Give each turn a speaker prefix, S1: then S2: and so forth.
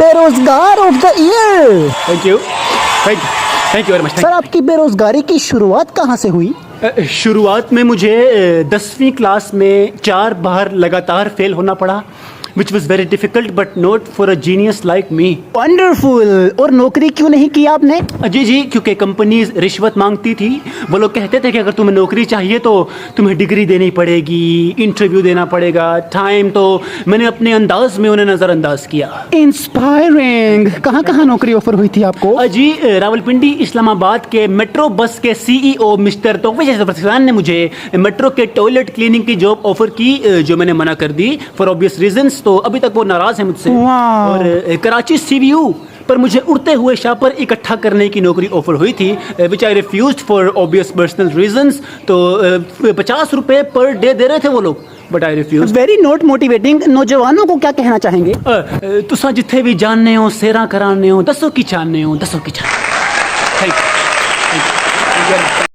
S1: बेरोजगार of the year.
S2: Thank you very much.
S1: Sir, आपकी बेरोजगारी की शुरुआत कहाँ से हुई?
S2: शुरुआत में मुझे 10वीं क्लास में 4 बार लगातार फेल होना पड़ा, which was very difficult but not for a genius like me.
S1: Wonderful. और नौकरी क्यों नहीं की आपने?
S2: जी, क्योंकि कंपनीज रिश्वत मांगती थी। वो लोग कहते थे कि अगर तुम्हें नौकरी चाहिए तो तुम्हें डिग्री देनी पड़ेगी, इंटरव्यू देना पड़ेगा, टाइम। तो मैंने अपने अंदाज में उन्हें नज़रअंदाज किया।
S1: इंस्पायरिंग। कहाँ कहाँ नौकरी ऑफर हुई थी आपको?
S2: जी, रावलपिंडी इस्लामाबाद के मेट्रो बस के सीईओ मिस्टर तोफिक जफरखान ने मुझे मेट्रो के टॉयलेट क्लीनिंग की जॉब ऑफर की, जो मैंने मना कर दी फॉर ऑब्वियस रीजंस। तो अभी तक वो नाराज है मुझसे।
S1: वाह।
S2: और कराची सीबीयू पर मुझे उड़ते हुए शापर इकट्ठा करने की नौकरी ऑफर हुई थी, which I refused for obvious personal reasons. तो 50 रुपए पर डे दे रहे थे वो लोग, but I refuse.
S1: Very not motivating. नौजवानों को क्या कहना चाहेंगे?
S2: तुसा जिथे भी जानने हो, सेरा कराने हो, दसो की चाहने हो, दसो की चाहने हो। Thank you.